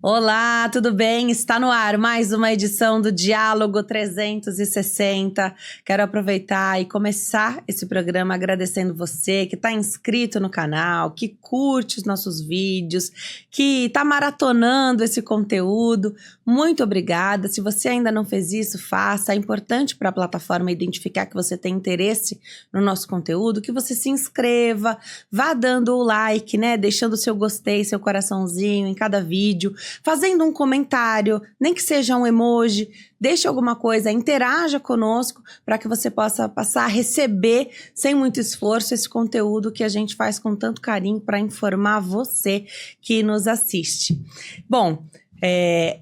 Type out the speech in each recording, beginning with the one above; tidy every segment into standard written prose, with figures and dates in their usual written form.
Olá, tudo bem? Está no ar mais uma edição do Diálogo 360. Quero aproveitar e começar esse programa agradecendo você que está inscrito no canal, que curte os nossos vídeos, que está maratonando esse conteúdo. Muito obrigada. Se você ainda não fez isso, faça. É importante para a plataforma identificar que você tem interesse no nosso conteúdo, que você se inscreva, vá dando o like, né? Deixando o seu gostei, seu coraçãozinho em cada vídeo. Fazendo um comentário, nem que seja um emoji, deixe alguma coisa, interaja conosco para que você possa passar a receber, sem muito esforço, esse conteúdo que a gente faz com tanto carinho para informar você que nos assiste. Bom,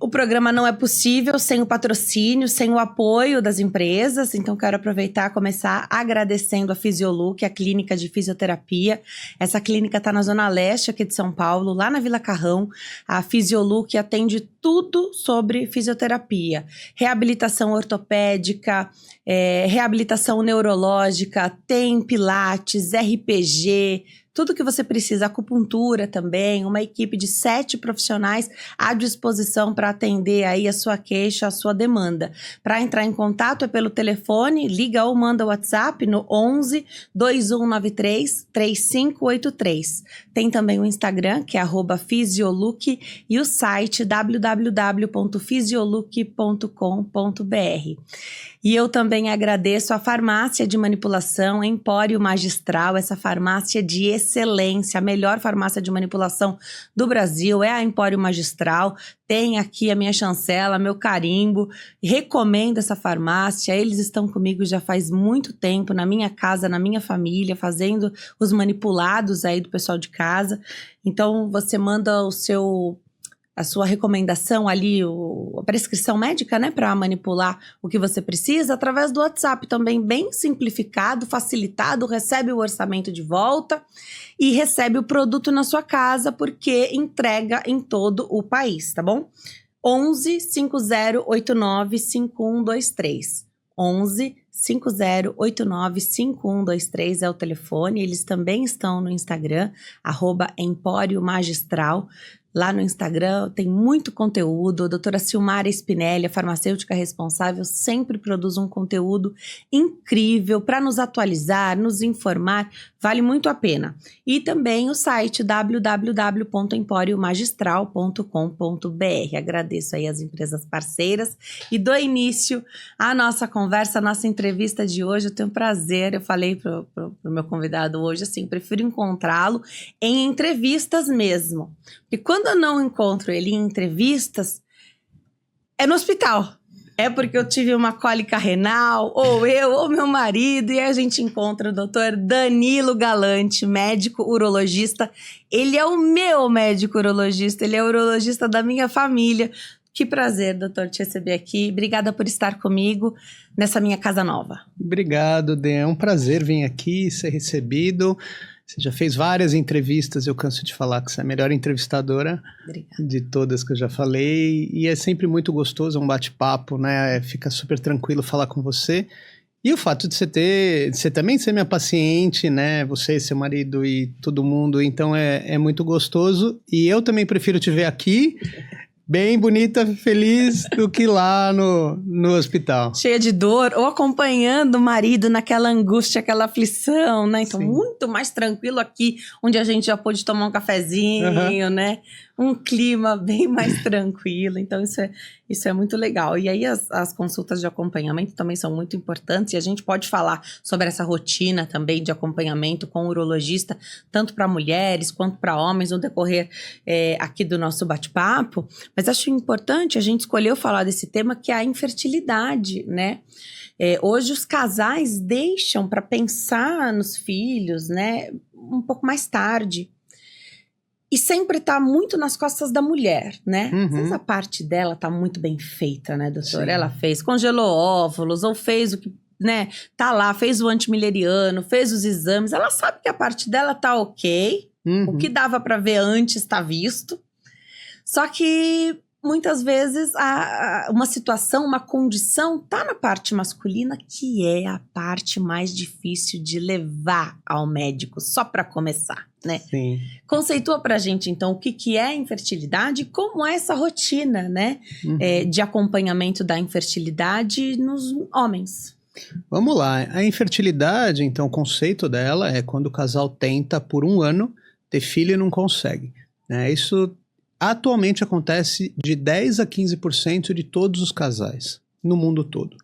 o programa não é possível sem o patrocínio, sem o apoio das empresas, então quero aproveitar e começar agradecendo a Fisiolook, a clínica de fisioterapia. Essa clínica está na Zona Leste aqui de São Paulo, lá na Vila Carrão. A Fisiolook atende tudo sobre fisioterapia, reabilitação ortopédica, reabilitação neurológica, tem pilates, RPG, tudo que você precisa, acupuntura também, uma equipe de 7 profissionais à disposição para atender aí a sua queixa, a sua demanda. Para entrar em contato é pelo telefone, liga ou manda o WhatsApp no 11 2193 3583. Tem também o Instagram, que é @fisiolook, e o site www.fisiolook.com.br. E eu também agradeço a farmácia de manipulação Empório Magistral, essa farmácia de excelência, a melhor farmácia de manipulação do Brasil é a Empório Magistral. Tem aqui a minha chancela, meu carimbo, recomendo essa farmácia, eles estão comigo já faz muito tempo, na minha casa, na minha família, fazendo os manipulados aí do pessoal de casa. Então você manda a sua recomendação ali, a prescrição médica, né, para manipular o que você precisa, através do WhatsApp também, bem simplificado, facilitado, recebe o orçamento de volta e recebe o produto na sua casa, porque entrega em todo o país, tá bom? 11 5089 5123. 11 5089 5123 é o telefone. Eles também estão no Instagram, @Empório Magistral. Lá no Instagram tem muito conteúdo. A doutora Silmara Spinelli, a farmacêutica responsável, sempre produz um conteúdo incrível para nos atualizar, nos informar. Vale muito a pena. E também o site www.emporiomagistral.com.br. Agradeço aí as empresas parceiras e dou início à nossa conversa, à nossa entrevista de hoje. Eu tenho prazer, eu falei pro meu convidado hoje, assim, prefiro encontrá-lo em entrevistas mesmo. E quando eu não encontro ele em entrevistas, é no hospital. É porque eu tive uma cólica renal, ou eu, ou meu marido, e aí a gente encontra o doutor Danilo Galante, médico urologista. Ele é o meu médico urologista, ele é o urologista da minha família. Que prazer, doutor, te receber aqui. Obrigada por estar comigo nessa minha casa nova. Obrigado, Dê. É um prazer vir aqui, ser recebido. Você já fez várias entrevistas, eu canso de falar que você é a melhor entrevistadora. Obrigada. De todas que eu já falei. E é sempre muito gostoso, é um bate-papo, né? Fica super tranquilo falar com você. E o fato de você também ser minha paciente, né? Você, seu marido e todo mundo, então é muito gostoso. E eu também prefiro te ver aqui, bem bonita, feliz, do que lá no hospital. Cheia de dor, ou acompanhando o marido naquela angústia, aquela aflição, né? Então, sim, muito mais tranquilo aqui, onde a gente já pôde tomar um cafezinho, né? Um clima bem mais tranquilo. Então, isso é muito legal. E aí, as consultas de acompanhamento também são muito importantes. E a gente pode falar sobre essa rotina também de acompanhamento com o urologista, tanto para mulheres quanto para homens, no decorrer aqui do nosso bate-papo. Mas acho importante, a gente escolheu falar desse tema, que é a infertilidade, né? Hoje os casais deixam para pensar nos filhos, né, um pouco mais tarde. E sempre tá muito nas costas da mulher, né? Às vezes a parte dela tá muito bem feita, né, doutora? Sim. Ela congelou óvulos, ou fez o que, né, tá lá, fez o antimileriano, fez os exames. Ela sabe que a parte dela tá ok. O que dava para ver antes tá visto. Só que muitas vezes uma situação, uma condição tá na parte masculina, que é a parte mais difícil de levar ao médico, só para começar, né? Sim. Conceitua pra gente, então, o que é infertilidade e como é essa rotina, né? De acompanhamento da infertilidade nos homens. Vamos lá. A infertilidade, então, o conceito dela é quando o casal tenta por 1 ano ter filho e não consegue, né? Isso atualmente acontece de 10 a 15% de todos os casais no mundo todo.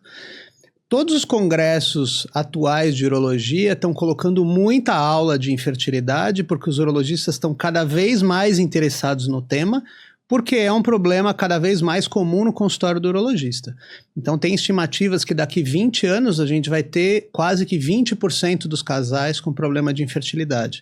Todos os congressos atuais de urologia estão colocando muita aula de infertilidade porque os urologistas estão cada vez mais interessados no tema, porque é um problema cada vez mais comum no consultório do urologista. Então tem estimativas que daqui 20 anos a gente vai ter quase que 20% dos casais com problema de infertilidade.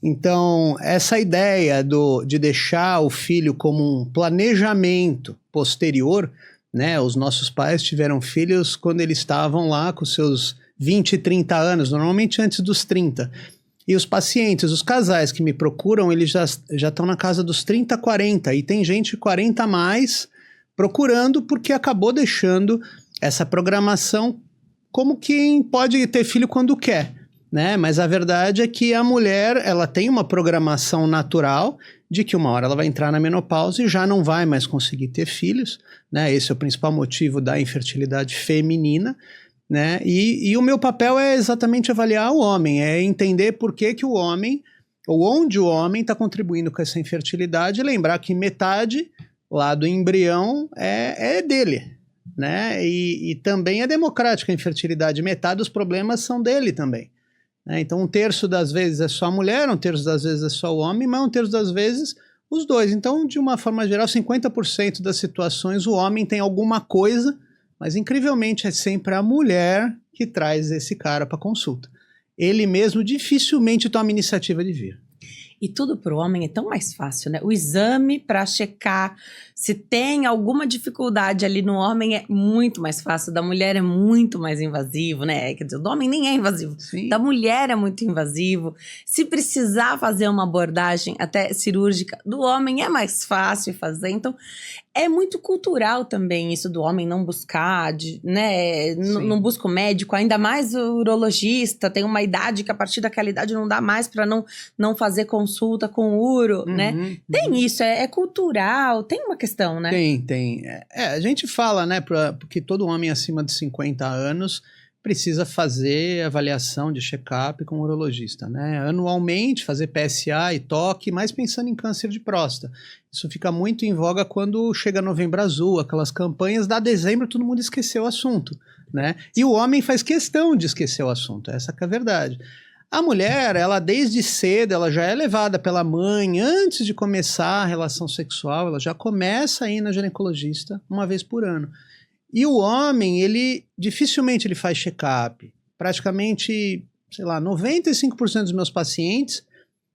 Então, essa ideia de deixar o filho como um planejamento posterior, né? Os nossos pais tiveram filhos quando eles estavam lá com seus 20, 30 anos, normalmente antes dos 30. E os pacientes, os casais que me procuram, eles já estão na casa dos 30, 40. E tem gente 40 a mais procurando porque acabou deixando essa programação como quem pode ter filho quando quer. Né? Mas a verdade é que a mulher, ela tem uma programação natural de que uma hora ela vai entrar na menopausa e já não vai mais conseguir ter filhos, né? Esse é o principal motivo da infertilidade feminina, né? E o meu papel é exatamente avaliar o homem, é entender por que o homem, ou onde o homem está contribuindo com essa infertilidade, e lembrar que metade lá do embrião é dele, né? E também é democrática a infertilidade, metade dos problemas são dele também. Então 1/3 das vezes é só a mulher, 1/3 das vezes é só o homem, mas 1/3 das vezes os dois. Então, de uma forma geral, 50% das situações o homem tem alguma coisa, mas incrivelmente é sempre a mulher que traz esse cara para consulta. Ele mesmo dificilmente toma iniciativa de vir. E tudo para o homem é tão mais fácil, né? O exame para checar se tem alguma dificuldade ali no homem é muito mais fácil. Da mulher é muito mais invasivo, né? Quer dizer, do homem nem é invasivo. Sim. Da mulher é muito invasivo. Se precisar fazer uma abordagem até cirúrgica, do homem é mais fácil fazer. Então, é muito cultural também isso do homem não buscar, né? Não busca o médico, ainda mais o urologista. Tem uma idade que a partir daquela idade não dá mais para não fazer consulta com uro, né? Tem isso, é cultural, tem uma questão, né? Tem. A gente fala, né, porque todo homem acima de 50 anos precisa fazer avaliação de check-up com o urologista, né? Anualmente, fazer PSA e toque, mas pensando em câncer de próstata. Isso fica muito em voga quando chega Novembro Azul, aquelas campanhas, dá dezembro, todo mundo esqueceu o assunto, né? E o homem faz questão de esquecer o assunto, essa que é a verdade. A mulher, ela desde cedo, ela já é levada pela mãe, antes de começar a relação sexual, ela já começa a ir na ginecologista 1 vez por ano. E o homem, ele dificilmente ele faz check-up. Praticamente, sei lá, 95% dos meus pacientes,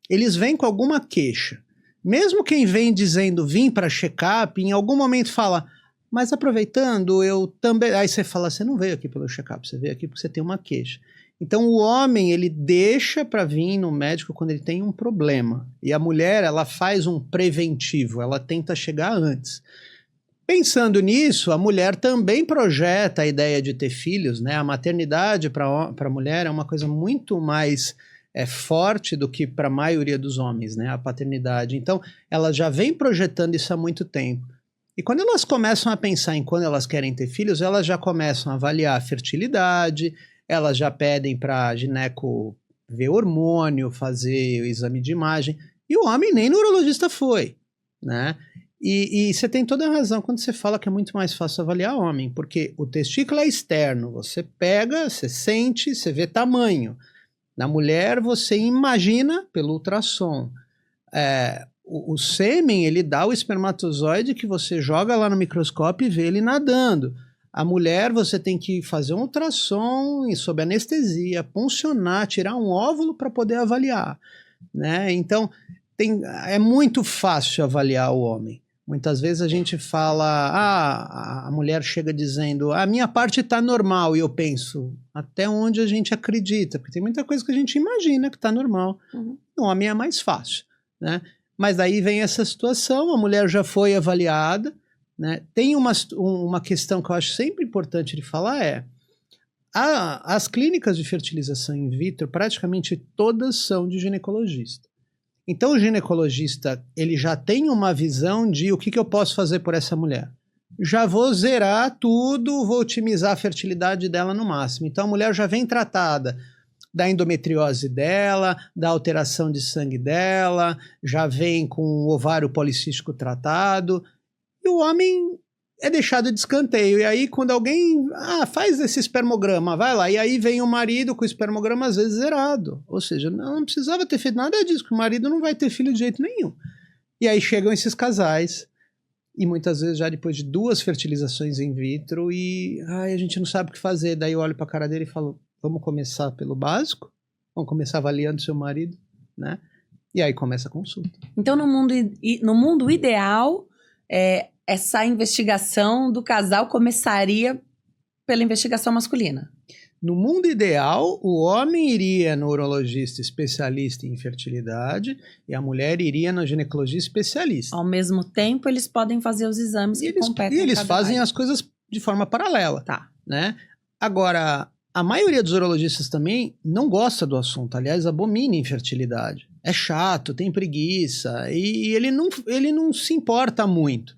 eles vêm com alguma queixa. Mesmo quem vem dizendo vim para check-up, em algum momento fala, mas aproveitando, eu também... Aí você fala, você não veio aqui pelo check-up, você veio aqui porque você tem uma queixa. Então o homem, ele deixa para vir no médico quando ele tem um problema. E a mulher, ela faz um preventivo, ela tenta chegar antes. Pensando nisso, a mulher também projeta a ideia de ter filhos, né? A maternidade para a mulher é uma coisa muito mais forte do que para a maioria dos homens, né? A paternidade. Então, ela já vem projetando isso há muito tempo. E quando elas começam a pensar em quando elas querem ter filhos, elas já começam a avaliar a fertilidade, elas já pedem para a gineco ver hormônio, fazer o exame de imagem. E o homem nem no urologista foi, né? E você tem toda a razão quando você fala que é muito mais fácil avaliar homem, porque o testículo é externo, você pega, você sente, você vê tamanho. Na mulher, você imagina pelo ultrassom. O sêmen, ele dá o espermatozoide que você joga lá no microscópio e vê ele nadando. A mulher, você tem que fazer um ultrassom sob anestesia, puncionar, tirar um óvulo para poder avaliar, né? Então, é muito fácil avaliar o homem. Muitas vezes a gente fala, a mulher chega dizendo, a minha parte está normal, e eu penso, até onde a gente acredita, porque tem muita coisa que a gente imagina que está normal. O homem é mais fácil, né? Mas daí vem essa situação, a mulher já foi avaliada, né? Tem uma questão que eu acho sempre importante de falar as clínicas de fertilização in vitro, praticamente todas são de ginecologista. Então o ginecologista, ele já tem uma visão de o que eu posso fazer por essa mulher. Já vou zerar tudo, vou otimizar a fertilidade dela no máximo. Então a mulher já vem tratada da endometriose dela, da alteração de sangue dela, já vem com o ovário policístico tratado, e o homem é deixado de escanteio. E aí quando alguém faz esse espermograma, vai lá, e aí vem o marido com o espermograma às vezes zerado. Ou seja, não precisava ter feito nada disso, que o marido não vai ter filho de jeito nenhum. E aí chegam esses casais, e muitas vezes já depois de 2 fertilizações in vitro, e a gente não sabe o que fazer. Daí eu olho para a cara dele e falo, vamos começar pelo básico? Vamos começar avaliando seu marido, né? E aí começa a consulta. Então, no mundo ideal, essa investigação do casal começaria pela investigação masculina. No mundo ideal, o homem iria no urologista especialista em fertilidade e a mulher iria no ginecologista especialista. Ao mesmo tempo, eles podem fazer os exames que competem. E eles fazem as coisas de forma paralela. Tá. Né? Agora, a maioria dos urologistas também não gosta do assunto. Aliás, abomina infertilidade. É chato, tem preguiça e ele não se importa muito.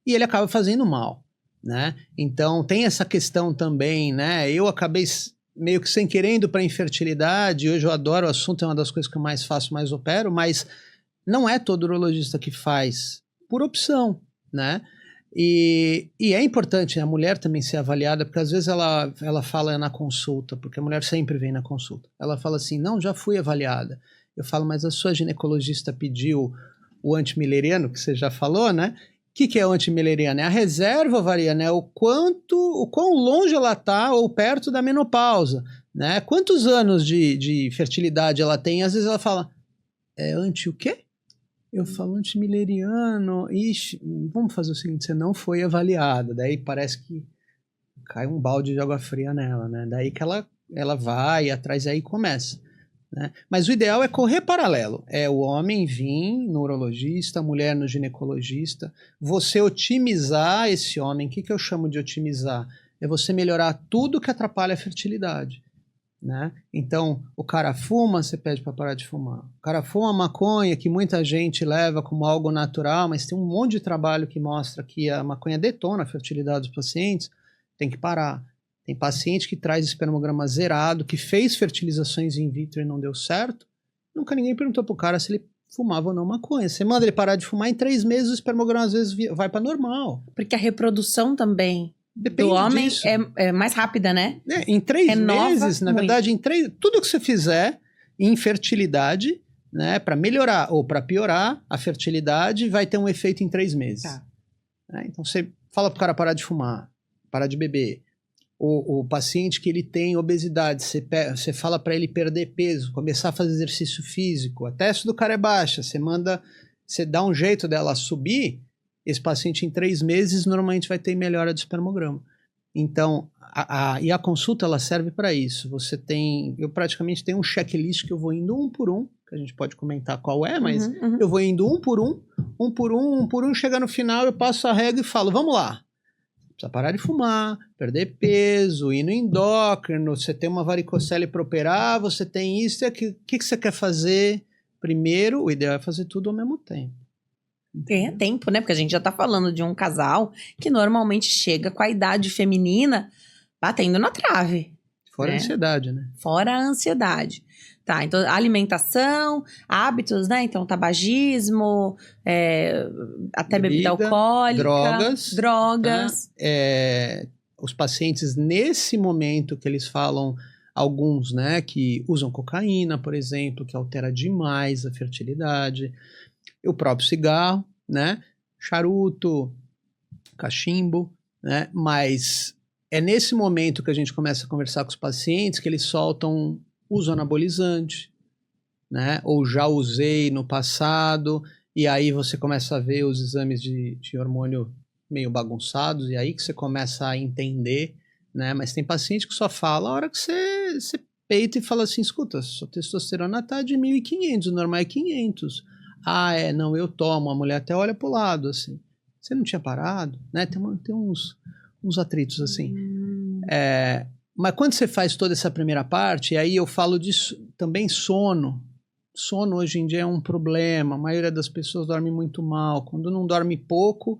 E ele acaba fazendo mal. Né? Então tem essa questão também, né? Eu acabei meio que sem querer indo para infertilidade, hoje eu adoro o assunto, é uma das coisas que eu mais faço, mais opero, mas não é todo urologista que faz por opção, né? E é importante a mulher também ser avaliada, porque às vezes ela fala na consulta, porque a mulher sempre vem na consulta, ela fala assim, não, já fui avaliada. Eu falo, mas a sua ginecologista pediu o antimileriano, que você já falou, né? O que é o antimileriano? É a reserva ovariana, é o quão longe ela está ou perto da menopausa, né? Quantos anos de fertilidade ela tem? Às vezes ela fala, anti o quê? Eu falo antimileriano, ixi, vamos fazer o seguinte, você não foi avaliada, daí parece que cai um balde de água fria nela, né? Daí que ela vai atrás e aí começa. Né? Mas o ideal é correr paralelo. É o homem vir no urologista, a mulher no ginecologista. Você otimizar esse homem. O que eu chamo de otimizar? É você melhorar tudo que atrapalha a fertilidade. Né? Então, o cara fuma, você pede para parar de fumar. O cara fuma maconha, que muita gente leva como algo natural, mas tem um monte de trabalho que mostra que a maconha detona a fertilidade dos pacientes. Tem que parar. Tem paciente que traz espermograma zerado, que fez fertilizações in vitro e não deu certo. Nunca ninguém perguntou pro cara se ele fumava ou não maconha. Você manda ele parar de fumar, em 3 meses o espermograma às vezes vai para normal. Porque a reprodução também depende do homem disso. É mais rápida, né? Em 3 meses, na verdade, tudo que você fizer em fertilidade, né, para melhorar ou para piorar a fertilidade, vai ter um efeito em 3 meses. Tá. Então você fala pro cara parar de fumar, parar de beber. O paciente que ele tem obesidade, você fala para ele perder peso, começar a fazer exercício físico, a teste do cara é baixa, você dá um jeito dela subir, esse paciente em 3 meses normalmente vai ter melhora de espermograma. Então, e a consulta ela serve para isso. Eu praticamente tenho um checklist que eu vou indo um por um, que a gente pode comentar qual é, mas eu vou indo um por um, chega no final, eu passo a régua e falo, vamos lá. Precisa parar de fumar, perder peso, ir no endócrino, você tem uma varicocele para operar, você tem isso e aquilo. O que você quer fazer? Primeiro, o ideal é fazer tudo ao mesmo tempo. Ganha tempo, né? Porque a gente já tá falando de um casal que normalmente chega com a idade feminina batendo na trave. Fora a ansiedade, né? Fora a ansiedade. Tá, então alimentação, hábitos, né? Então tabagismo, até bebida alcoólica. Drogas. Os pacientes, nesse momento que eles falam, alguns, né, que usam cocaína, por exemplo, que altera demais a fertilidade. O próprio cigarro, né? Charuto, cachimbo, né? Mas é nesse momento que a gente começa a conversar com os pacientes que eles soltam uso anabolizante, né? Ou já usei no passado, e aí você começa a ver os exames de hormônio meio bagunçados, e aí que você começa a entender, né? Mas tem paciente que só fala a hora que você peita e fala assim, escuta, sua testosterona tá de 1.500, o normal é 500. Não, eu tomo, a mulher até olha pro lado, assim. Você não tinha parado, né? Tem uns atritos assim. Mas quando você faz toda essa primeira parte, e aí eu falo disso também sono. Sono hoje em dia é um problema. A maioria das pessoas dorme muito mal. Quando não dorme pouco,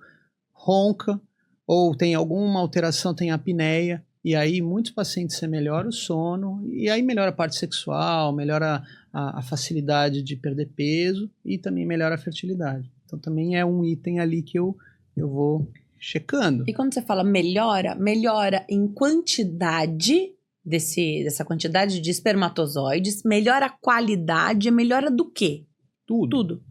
ronca, ou tem alguma alteração, tem apneia. E aí muitos pacientes você melhora o sono, e aí melhora a parte sexual, melhora a facilidade de perder peso e também melhora a fertilidade. Então também é um item ali que eu vou checando. E quando você fala melhora em quantidade dessa quantidade de espermatozoides, melhora a qualidade, melhora do quê? Tudo.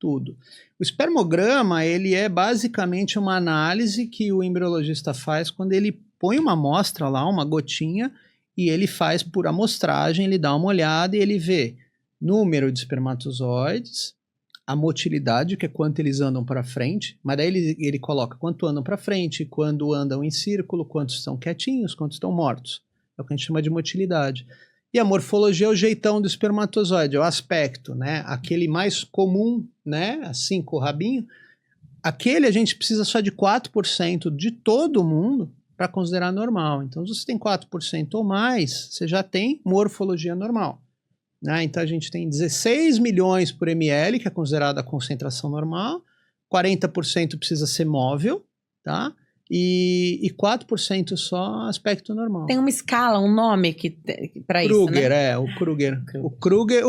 O espermograma, ele é basicamente uma análise que o embriologista faz quando ele põe uma amostra lá, uma gotinha, e ele faz por amostragem, ele dá uma olhada e ele vê número de espermatozoides, a motilidade, que é quanto eles andam para frente, mas daí ele coloca quanto andam para frente, quando andam em círculo, quantos estão quietinhos, quantos estão mortos. É o que a gente chama de motilidade. E a morfologia é o jeitão do espermatozoide, é o aspecto, né? Aquele mais comum, né? Assim, com o rabinho. Aquele a gente precisa só de 4% de todo mundo para considerar normal. Então, se você tem 4% ou mais, você já tem morfologia normal. Né? Então, a gente tem 16 milhões por ml, que é considerada a concentração normal. 40% precisa ser móvel, tá? E 4% só aspecto normal. Tem uma escala, um nome para isso, né? O Kruger. O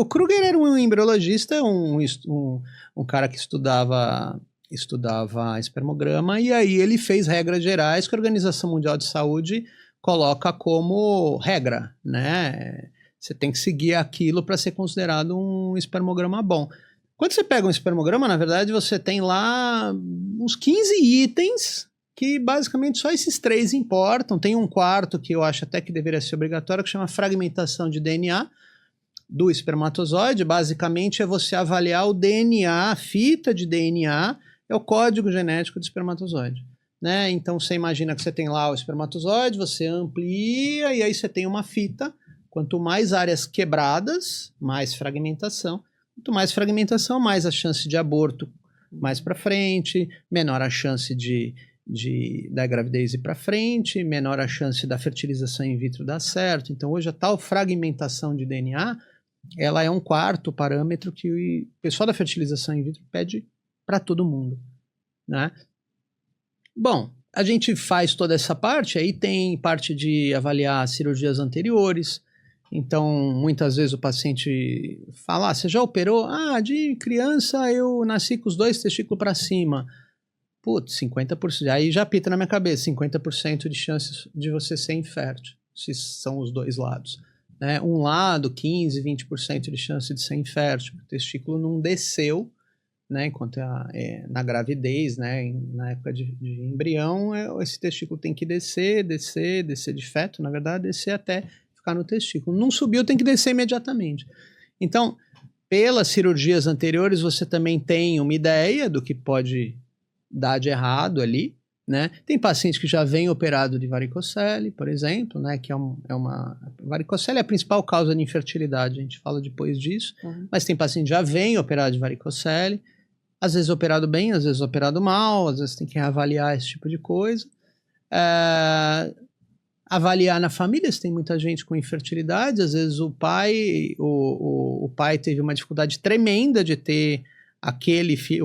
Kruger era um embriologista, um cara que estudava espermograma, e aí ele fez regras gerais que a Organização Mundial de Saúde coloca como regra, né? Você tem que seguir aquilo para ser considerado um espermograma bom. Quando você pega um espermograma, na verdade, você tem lá uns 15 itens que basicamente só esses 3 importam. Tem um quarto que eu acho até que deveria ser obrigatório, que chama fragmentação de DNA do espermatozoide. Basicamente é você avaliar o DNA, a fita de DNA, é o código genético do espermatozoide. Né? Então você imagina que você tem lá o espermatozoide, você amplia e aí você tem uma fita. Quanto mais áreas quebradas, mais fragmentação. Quanto mais fragmentação, mais a chance de aborto mais para frente, menor a chance da gravidez ir para frente, menor a chance da fertilização in vitro dar certo. Então, hoje, a tal fragmentação de DNA, ela é um quarto parâmetro que o pessoal da fertilização in vitro pede para todo mundo. Né? Bom, a gente faz toda essa parte, aí tem parte de avaliar cirurgias anteriores. Então, muitas vezes o paciente fala, você já operou? De criança eu nasci com os 2 testículos para cima. Putz, 50%, aí já apita na minha cabeça, 50% de chances de você ser infértil, se são os 2 lados. Né? Um lado, 15%, 20% de chance de ser infértil. O testículo não desceu, né? Enquanto na gravidez, né? Na época de embrião, esse testículo tem que descer de feto, na verdade, descer até ficar no testículo. Não subiu, tem que descer imediatamente. Então, pelas cirurgias anteriores, você também tem uma ideia do que pode dar de errado ali, né? Tem paciente que já vem operado de varicocele, por exemplo, né? Que varicocele é a principal causa de infertilidade, a gente fala depois disso, mas tem paciente que já vem operado de varicocele, às vezes operado bem, às vezes operado mal, às vezes tem que reavaliar esse tipo de coisa. Avaliar na família, se tem muita gente com infertilidade, às vezes o pai teve uma dificuldade tremenda de ter aquele filho,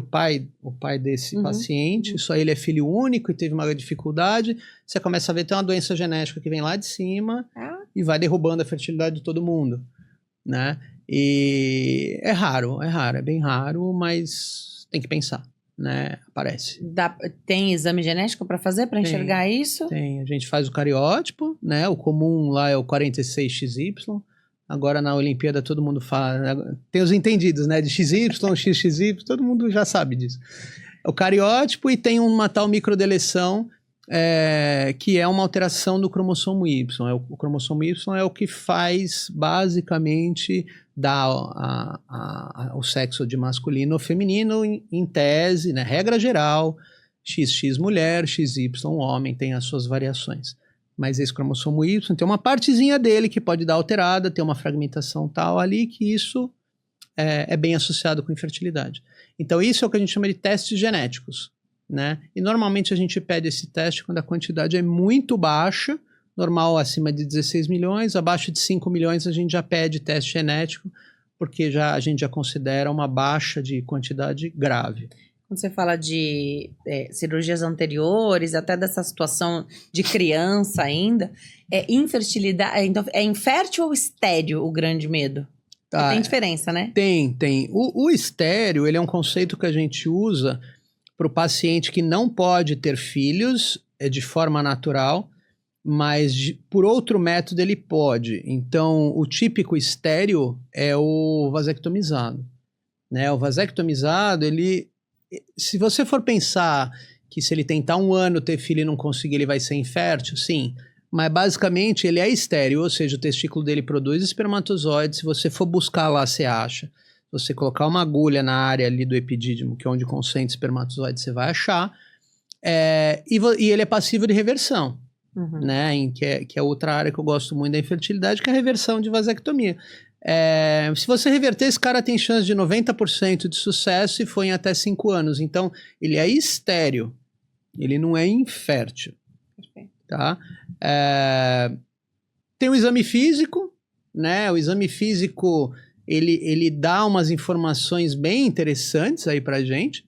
o pai desse paciente, só ele é filho único e teve uma dificuldade, você começa a ver, tem uma doença genética que vem lá de cima e vai derrubando a fertilidade de todo mundo, né? E é raro, é bem raro, mas tem que pensar. Né, aparece. Tem exame genético para fazer, para enxergar isso? Tem, a gente faz o cariótipo, né, o comum lá é o 46XY, agora na Olimpíada todo mundo faz, tem os entendidos, né, de XY, XXY, todo mundo já sabe disso. O cariótipo e tem uma tal microdeleção, que é uma alteração do cromossomo Y. O cromossomo Y é o que faz, basicamente, dar o sexo de masculino ou feminino, em tese, né, regra geral, XX mulher, XY homem, tem as suas variações. Mas esse cromossomo Y tem uma partezinha dele que pode dar alterada, tem uma fragmentação tal ali, que isso é bem associado com infertilidade. Então, isso é o que a gente chama de testes genéticos. né? E normalmente a gente pede esse teste quando a quantidade é muito baixa, normal acima de 16 milhões, abaixo de 5 milhões a gente já pede teste genético, porque a gente já considera uma baixa de quantidade grave. Quando você fala de cirurgias anteriores, até dessa situação de criança ainda, infertilidade, então, é infértil ou estéril o grande medo? Tá, tem diferença, né? Tem. O estéril, ele é um conceito que a gente usa para o paciente que não pode ter filhos de forma natural, mas por outro método ele pode. Então, o típico estéril é o vasectomizado, né? O vasectomizado, se você for pensar que se ele tentar 1 ano ter filho e não conseguir, ele vai ser infértil, sim. Mas basicamente ele é estéril, ou seja, o testículo dele produz espermatozoides. Se você for buscar lá, você acha. Se você colocar uma agulha na área ali do epidídimo, que é onde concentra espermatozoides, você vai achar. E ele é passível de reversão, né? Que é outra área que eu gosto muito da infertilidade, que é a reversão de vasectomia. Se você reverter, esse cara tem chance de 90% de sucesso e foi em até 5 anos. Então, ele é estéril, ele não é infértil. Perfeito. Tá? Tem o exame físico, né? O exame físico, ele dá umas informações bem interessantes aí pra gente.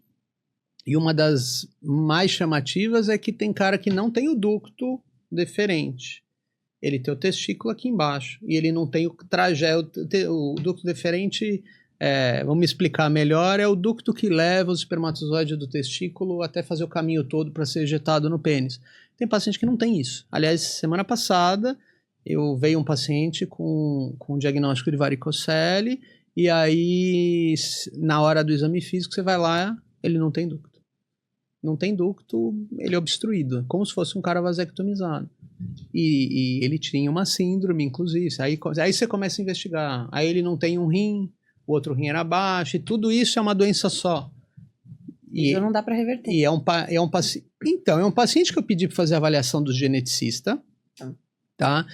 E uma das mais chamativas é que tem cara que não tem o ducto deferente. Ele tem o testículo aqui embaixo e ele não tem o trajeto. O ducto deferente, vamos explicar melhor, é o ducto que leva os espermatozoides do testículo até fazer o caminho todo para ser ejetado no pênis. Tem paciente que não tem isso. Aliás, semana passada veio um paciente com diagnóstico de varicocele e aí na hora do exame físico você vai lá, ele não tem ducto. Não tem ducto, ele é obstruído, como se fosse um cara vasectomizado. E ele tinha uma síndrome, inclusive. Aí você começa a investigar. Aí ele não tem um rim, o outro rim era baixo, e tudo isso é uma doença só. Isso não dá para reverter. E é um paciente que eu pedi para fazer a avaliação do geneticista, tá?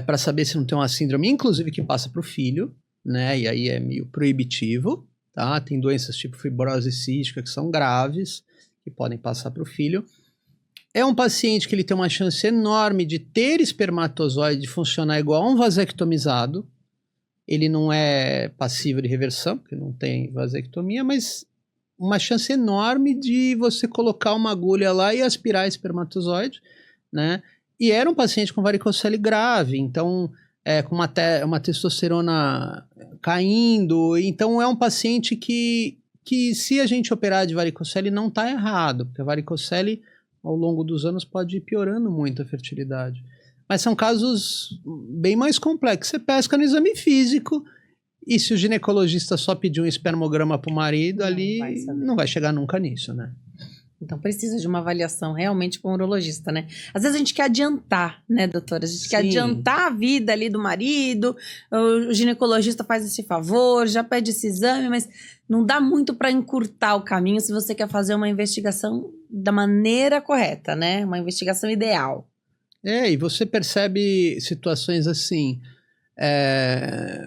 Para saber se não tem uma síndrome, inclusive que passa para o filho, né? E aí é meio proibitivo, tá? Tem doenças tipo fibrose cística que são graves, que podem passar para o filho. É um paciente que ele tem uma chance enorme de ter espermatozoide de funcionar igual a um vasectomizado. Ele não é passível de reversão, porque não tem vasectomia, mas uma chance enorme de você colocar uma agulha lá e aspirar espermatozoide, né? E era um paciente com varicocele grave, então com uma testosterona caindo. Então é um paciente que se a gente operar de varicocele não está errado, porque a varicocele ao longo dos anos pode ir piorando muito a fertilidade. Mas são casos bem mais complexos. Você pesca no exame físico e se o ginecologista só pedir um espermograma para o marido, não vai chegar nunca nisso, né? Então precisa de uma avaliação realmente com o urologista, né? Às vezes a gente quer adiantar, né, doutora? A gente quer adiantar a vida ali do marido, o ginecologista faz esse favor, já pede esse exame, mas não dá muito para encurtar o caminho se você quer fazer uma investigação da maneira correta, né? Uma investigação ideal. E você percebe situações assim.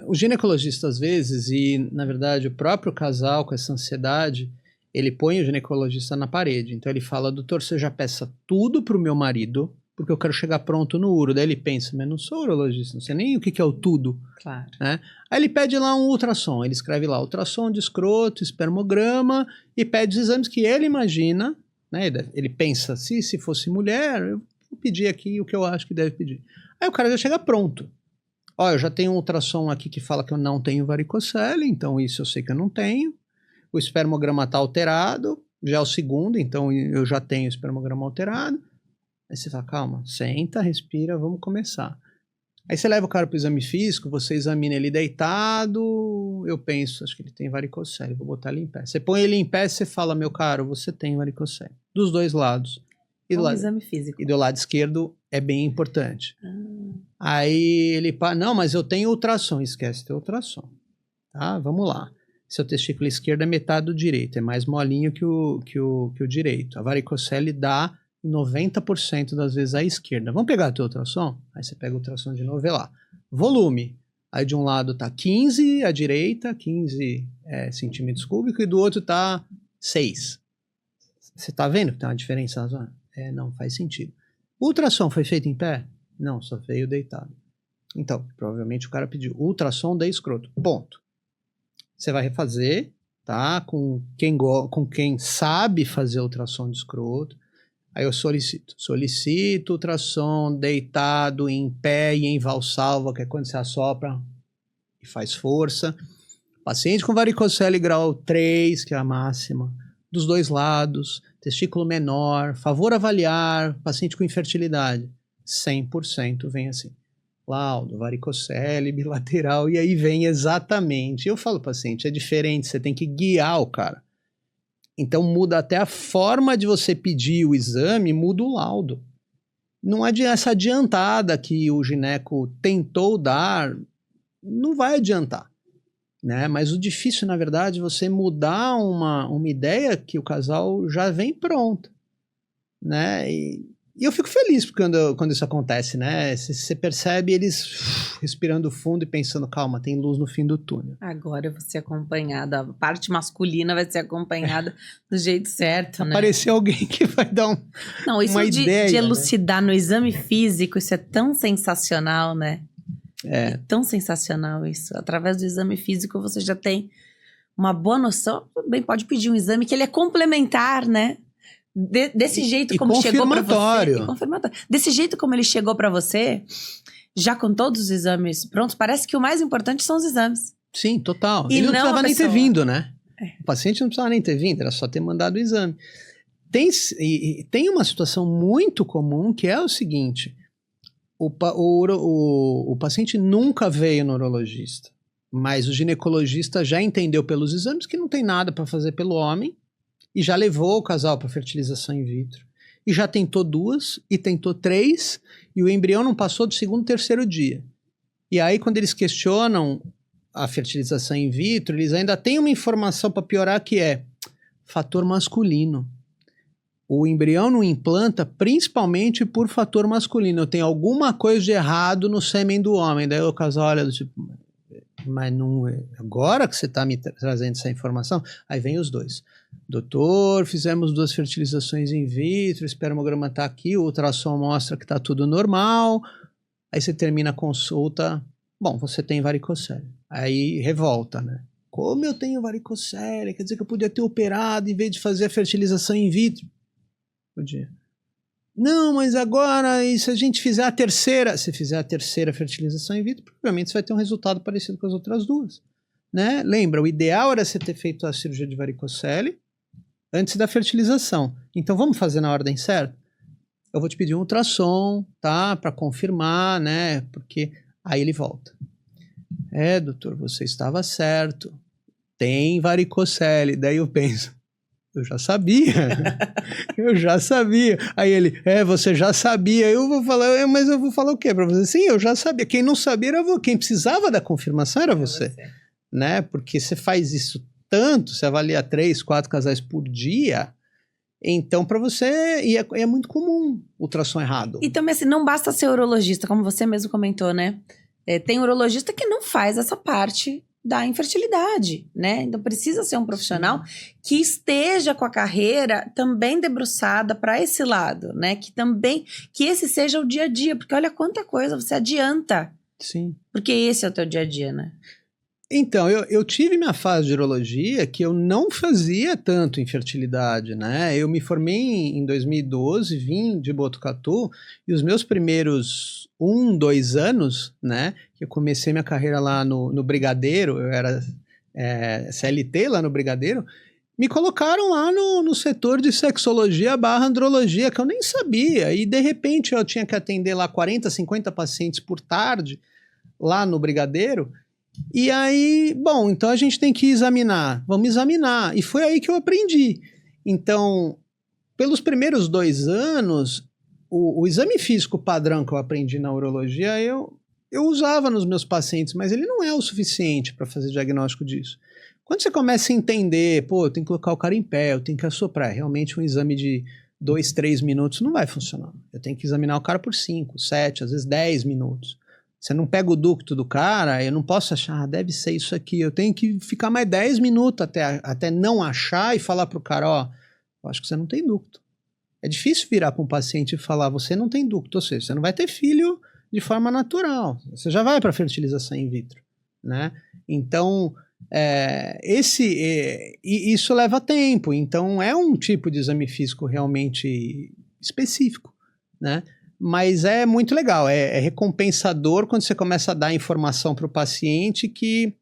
O ginecologista às vezes, e na verdade o próprio casal com essa ansiedade, ele põe o ginecologista na parede. Então ele fala: doutor, você já peça tudo pro meu marido, porque eu quero chegar pronto no uro. Daí ele pensa: mas não sou urologista, não sei nem o que é o tudo. Claro. Né? Aí ele pede lá um ultrassom. Ele escreve lá ultrassom de escroto, espermograma, e pede os exames que ele imagina, né? Ele pensa: se fosse mulher, eu vou pedir aqui o que eu acho que deve pedir. Aí o cara já chega pronto. Eu já tenho um ultrassom aqui que fala que eu não tenho varicocele, então isso eu sei que eu não tenho. O espermograma está alterado, já é o segundo, então eu já tenho o espermograma alterado. Aí você fala: calma, senta, respira, vamos começar. Aí você leva o cara para o exame físico, você examina ele deitado, eu penso: acho que ele tem varicocele, vou botar ele em pé. Você põe ele em pé e você fala: meu caro, você tem varicocele. Dos dois lados. E do exame físico. E do lado esquerdo é bem importante. Aí ele fala: não, mas eu tenho ultrassom. Esquece teu ultrassom. Tá, vamos lá. Seu testículo esquerdo é metade do direito, é mais molinho que o direito. A varicocele dá 90% das vezes à esquerda. Vamos pegar teu ultrassom? Aí você pega o ultrassom de novo e vê lá. Volume. Aí de um lado tá 15 à direita, 15 centímetros cúbicos, e do outro tá 6. Você tá vendo que tem uma diferença na zona? Não faz sentido. O ultrassom foi feito em pé? Não, só veio deitado. Então, provavelmente o cara pediu ultrassom de escroto. Ponto. Você vai refazer, tá? Com quem sabe fazer ultrassom de escroto. Aí eu solicito ultrassom deitado, em pé e em valsalva, que é quando você assopra e faz força. Paciente com varicocele grau 3, que é a máxima, dos dois lados, testículo menor, favor avaliar, paciente com infertilidade. 100% vem assim. Laudo, varicocele, bilateral, e aí vem exatamente. Eu falo, paciente, é diferente, você tem que guiar o cara. Então muda até a forma de você pedir o exame, muda o laudo. Não adianta essa adiantada que o gineco tentou dar, não vai adiantar, né? Mas o difícil, na verdade, é você mudar uma ideia que o casal já vem pronta, né? E eu fico feliz quando isso acontece, né? Você percebe eles respirando fundo e pensando, calma, tem luz no fim do túnel. Agora eu vou ser acompanhada, a parte masculina vai ser acompanhada do jeito certo, né? Apareceu alguém que vai dar uma ideia. De elucidar, né? No exame físico, isso é tão sensacional, né? É tão sensacional isso. Através do exame físico você já tem uma boa noção. Tudo bem, pode pedir um exame que ele é complementar, né? Desse jeito como chegou para você. Confirmatório. Desse jeito como ele chegou para você, já com todos os exames prontos, parece que o mais importante são os exames. Sim, total. Ele não precisava nem ter vindo, né? É. O paciente não precisava nem ter vindo, era só ter mandado o exame. Tem uma situação muito comum que é o seguinte: o paciente nunca veio no urologista, mas o ginecologista já entendeu pelos exames que não tem nada para fazer pelo homem e já levou o casal para fertilização in vitro. E já tentou 2 e tentou 3 e o embrião não passou do 2º, 3º dia. E aí quando eles questionam a fertilização in vitro, eles ainda têm uma informação para piorar que é fator masculino. O embrião não implanta principalmente por fator masculino. Tem alguma coisa de errado no sêmen do homem. Daí o casal olha do tipo, mas não é agora que você está me trazendo essa informação? Aí vem os dois. Doutor, fizemos 2 fertilizações in vitro, o espermograma está aqui, o ultrassom mostra que está tudo normal. Aí você termina a consulta, bom, você tem varicocele. Aí revolta, né? Como eu tenho varicocele? Quer dizer que eu podia ter operado em vez de fazer a fertilização in vitro? Podia. Não, mas agora, e se a gente fizer a terceira? Se fizer a terceira fertilização in vitro, provavelmente você vai ter um resultado parecido com as outras 2. Né? Lembra, o ideal era você ter feito a cirurgia de varicocele antes da fertilização. Então vamos fazer na ordem certa? Eu vou te pedir um ultrassom, tá? Para confirmar, né? Porque aí ele volta. Doutor, você estava certo. Tem varicocele. Daí eu penso, eu já sabia. Eu já sabia. Aí ele, você já sabia. Eu vou falar, mas eu vou falar o quê para você? Sim, eu já sabia. Quem não sabia era você. Quem precisava da confirmação era você. Né? Porque você faz isso tanto, você avalia 3, 4 casais por dia, então para você, e é muito comum ultrassom errado. E também assim, não basta ser urologista, como você mesmo comentou, né? Tem urologista que não faz essa parte da infertilidade, né? Então precisa ser um profissional que esteja com a carreira também debruçada para esse lado, né? Que esse seja o dia a dia, porque olha quanta coisa você adianta. Sim. Porque esse é o teu dia a dia, né? Então, eu tive minha fase de urologia que eu não fazia tanto infertilidade, né? Eu me formei em 2012, vim de Botucatu, e os meus primeiros 2 anos, né? Que eu comecei minha carreira lá no Brigadeiro, eu era CLT lá no Brigadeiro, me colocaram lá no setor de sexologia / andrologia, que eu nem sabia, e de repente eu tinha que atender lá 40, 50 pacientes por tarde, lá no Brigadeiro. E aí, bom, então a gente tem que examinar, vamos examinar. E foi aí que eu aprendi. Então, pelos primeiros 2 anos, o exame físico padrão que eu aprendi na urologia, eu usava nos meus pacientes, mas ele não é o suficiente para fazer diagnóstico disso. Quando você começa a entender, eu tenho que colocar o cara em pé, eu tenho que assoprar, realmente um exame de 2, 3 minutos não vai funcionar. Eu tenho que examinar o cara por 5, 7, às vezes 10 minutos. Você não pega o ducto do cara, eu não posso achar, deve ser isso aqui. Eu tenho que ficar mais 10 minutos até não achar e falar pro cara, Eu acho que você não tem ducto. É difícil virar para um paciente e falar, você não tem ducto, ou seja, você não vai ter filho de forma natural. Você já vai para a fertilização in vitro, né? Então, isso leva tempo. Então, é um tipo de exame físico realmente específico, né? Mas é muito legal, é recompensador quando você começa a dar informação para o paciente que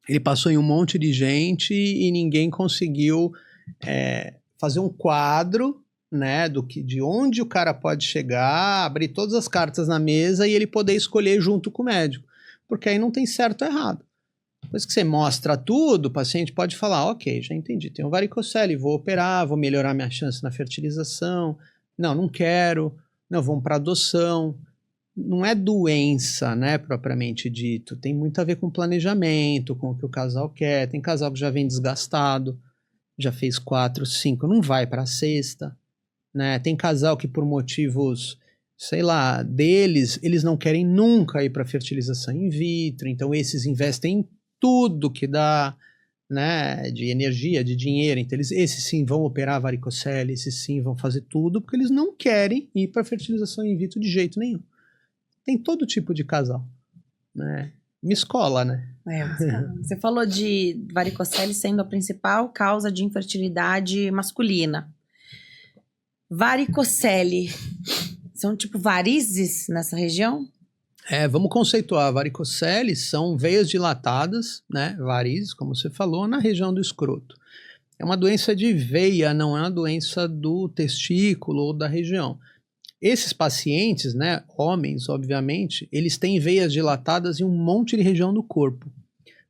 ele passou em um monte de gente e ninguém conseguiu fazer um quadro, né, de onde o cara pode chegar, abrir todas as cartas na mesa e ele poder escolher junto com o médico. Porque aí não tem certo ou errado. Depois que você mostra tudo, o paciente pode falar, ok, já entendi, tenho varicocele, vou operar, vou melhorar minha chance na fertilização, não quero, não, vamos para adoção. Não é doença, né, propriamente dito, tem muito a ver com planejamento, com o que o casal quer, tem casal que já vem desgastado, já fez 4, 5, não vai para a sexta, né, tem casal que por motivos, sei lá, eles não querem nunca ir para fertilização in vitro, então esses investem em tudo que dá, né, de energia, de dinheiro, então esses sim vão operar a varicocele, esses sim vão fazer tudo, porque eles não querem ir para fertilização in vitro de jeito nenhum. Tem todo tipo de casal, né? Uma escola, né? Você falou de varicocele sendo a principal causa de infertilidade masculina. Varicocele são tipo varizes nessa região? Vamos conceituar. Varicocele são veias dilatadas, né? Varizes, como você falou, na região do escroto. É uma doença de veia, não é uma doença do testículo ou da região. Esses pacientes, né, homens, obviamente, eles têm veias dilatadas em um monte de região do corpo.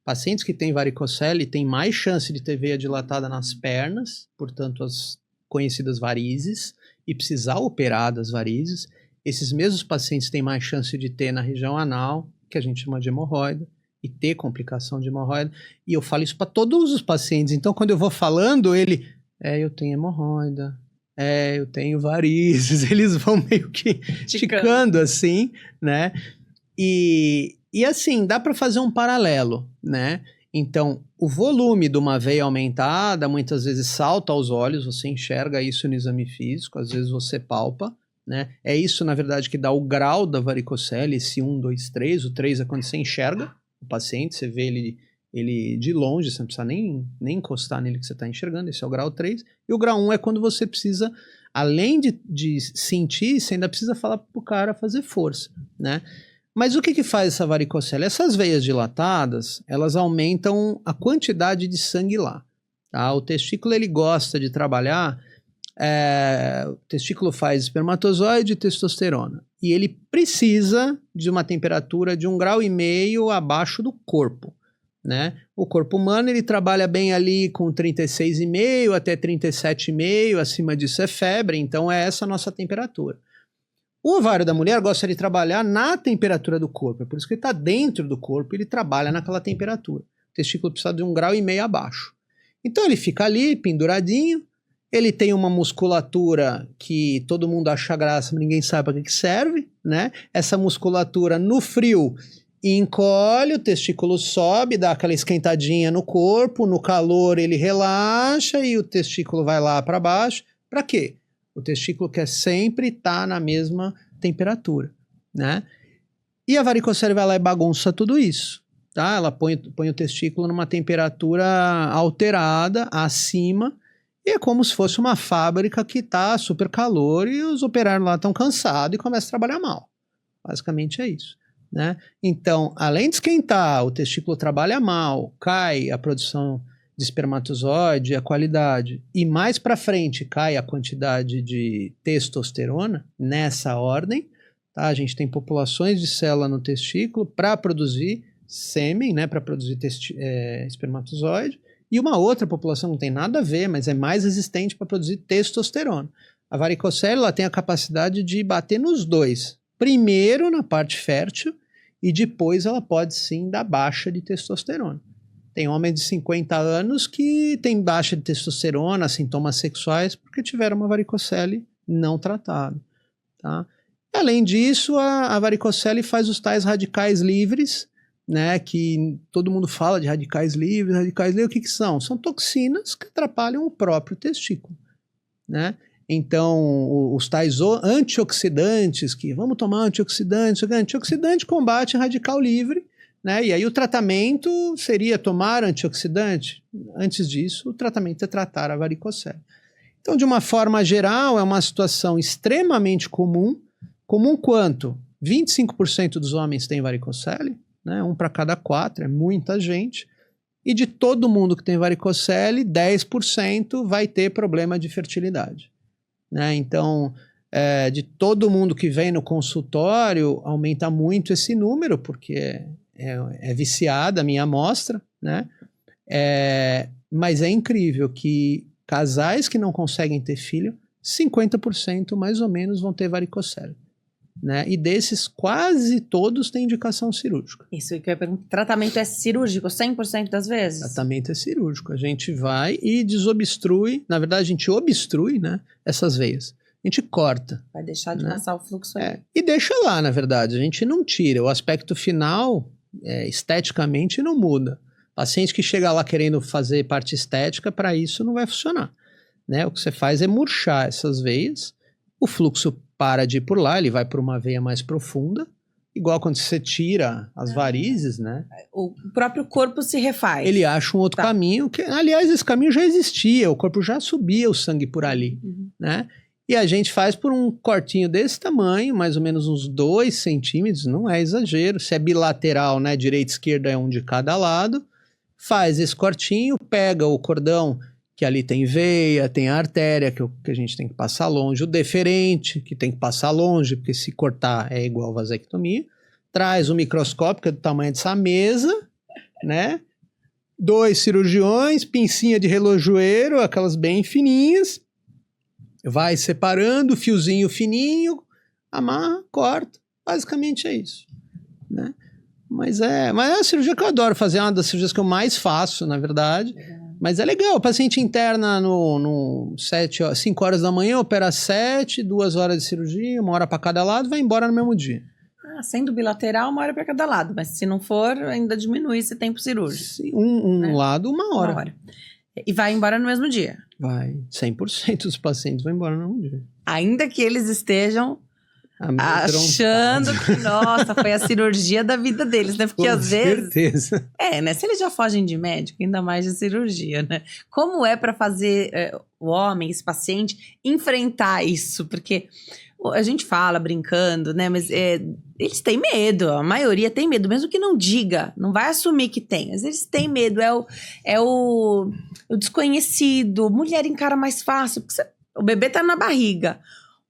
Pacientes que têm varicocele têm mais chance de ter veia dilatada nas pernas, portanto, as conhecidas varizes, e precisar operar das varizes. Esses mesmos pacientes têm mais chance de ter na região anal, que a gente chama de hemorroida, e ter complicação de hemorroida. E eu falo isso para todos os pacientes. Então, quando eu vou falando, eu tenho hemorroida. Eu tenho varizes, eles vão meio que ticando assim, né? E assim, dá para fazer um paralelo, né? Então, o volume de uma veia aumentada muitas vezes salta aos olhos, você enxerga isso no exame físico, às vezes você palpa, né? É isso, na verdade, que dá o grau da varicocele, esse 1, 2, 3. O 3 é quando você enxerga o paciente, você vê ele de longe, você não precisa nem encostar nele que você está enxergando, esse é o grau 3. E o grau 1 é quando você precisa, além de sentir, você ainda precisa falar para o cara fazer força, né? Mas o que faz essa varicocele? Essas veias dilatadas, elas aumentam a quantidade de sangue lá. Tá? O testículo, ele gosta de trabalhar, o testículo faz espermatozoide e testosterona. E ele precisa de uma temperatura de 1,5 graus abaixo do corpo. Né? O corpo humano ele trabalha bem ali com 36,5 até 37,5, acima disso é febre, então é essa a nossa temperatura. O ovário da mulher gosta de trabalhar na temperatura do corpo, é por isso que ele está dentro do corpo, ele trabalha naquela temperatura. O testículo precisa de 1,5 graus abaixo. Então ele fica ali penduradinho, ele tem uma musculatura que todo mundo acha graça, mas ninguém sabe para que serve, né? Essa musculatura no frio encolhe, o testículo sobe, dá aquela esquentadinha no corpo, no calor ele relaxa e o testículo vai lá para baixo. Para quê? O testículo quer sempre estar na mesma temperatura, né? E a varicocele vai lá e bagunça tudo isso, tá? Ela põe o testículo numa temperatura alterada, acima, e é como se fosse uma fábrica que está super calor e os operários lá estão cansados e começam a trabalhar mal. Basicamente é isso. Né? Então, além de esquentar, o testículo trabalha mal, cai a produção de espermatozoide, a qualidade, e mais para frente cai a quantidade de testosterona, nessa ordem, tá? A gente tem populações de célula no testículo para produzir sêmen, né? Para produzir espermatozoide, e uma outra população não tem nada a ver, mas é mais resistente para produzir testosterona. A varicocele ela tem a capacidade de bater nos dois, primeiro na parte fértil, e depois ela pode sim dar baixa de testosterona. Tem homens de 50 anos que têm baixa de testosterona, sintomas sexuais, porque tiveram uma varicocele não tratada. Tá? Além disso, a varicocele faz os tais radicais livres, né, que todo mundo fala de radicais livres, o que são? São toxinas que atrapalham o próprio testículo. né? Então, os tais antioxidantes, que vamos tomar antioxidante combate radical livre, né? E aí o tratamento seria tomar antioxidante. Antes disso, o tratamento é tratar a varicocele. Então, de uma forma geral, é uma situação extremamente comum. Comum quanto? 25% dos homens têm varicocele, né? 1 para cada 4, é muita gente. E de todo mundo que tem varicocele, 10% vai ter problema de fertilidade, né? Então, de todo mundo que vem no consultório, aumenta muito esse número, porque é viciada a minha amostra, né? Mas é incrível que casais que não conseguem ter filho, 50% mais ou menos vão ter varicocele, né? E desses, quase todos têm indicação cirúrgica. Isso que eu ia perguntar. Tratamento é cirúrgico 100% das vezes? Tratamento é cirúrgico. A gente vai e desobstrui, na verdade a gente obstrui, né, essas veias. A gente corta. Vai deixar de passar o fluxo aí. E deixa lá, na verdade. A gente não tira. O aspecto final, esteticamente, não muda. Paciente que chega lá querendo fazer parte estética, para isso não vai funcionar, né? O que você faz é murchar essas veias, o fluxo para de ir por lá, ele vai por uma veia mais profunda, igual quando você tira as varizes, né? O próprio corpo se refaz. Ele acha um outro caminho, que, aliás, esse caminho já existia, o corpo já subia o sangue por ali, né? E a gente faz por um cortinho desse tamanho, mais ou menos uns 2 centímetros, não é exagero. Se é bilateral, né, direita e esquerda é um de cada lado, faz esse cortinho, pega o cordão, que ali tem veia, tem a artéria, que a gente tem que passar longe, o deferente, que tem que passar longe, porque se cortar é igual vasectomia, traz o microscópio, que é do tamanho dessa mesa, né? 2 cirurgiões, pincinha de relojoeiro, aquelas bem fininhas, vai separando, fiozinho fininho, amarra, corta. Basicamente é isso, né? Mas é uma cirurgia que eu adoro fazer, é uma das cirurgias que eu mais faço, na verdade. Mas é legal, o paciente interna no 5 horas da manhã, opera 7, 2 horas de cirurgia, 1 hora para cada lado, vai embora no mesmo dia. Sendo bilateral, 1 hora para cada lado, mas se não for, ainda diminui esse tempo cirúrgico. Sim, um lado, 1 hora. 1 hora. E vai embora no mesmo dia? Vai. 100% dos pacientes vão embora no mesmo dia. Ainda que eles estejam achando que, nossa, foi a cirurgia da vida deles, né? Porque às vezes... certeza. Né? Se eles já fogem de médico, ainda mais de cirurgia, né? Como é para fazer o homem, esse paciente, enfrentar isso? Porque a gente fala brincando, né? Mas eles têm medo, a maioria tem medo, mesmo que não diga, não vai assumir que tem, mas eles têm medo, é o desconhecido, mulher encara mais fácil, porque o bebê tá na barriga.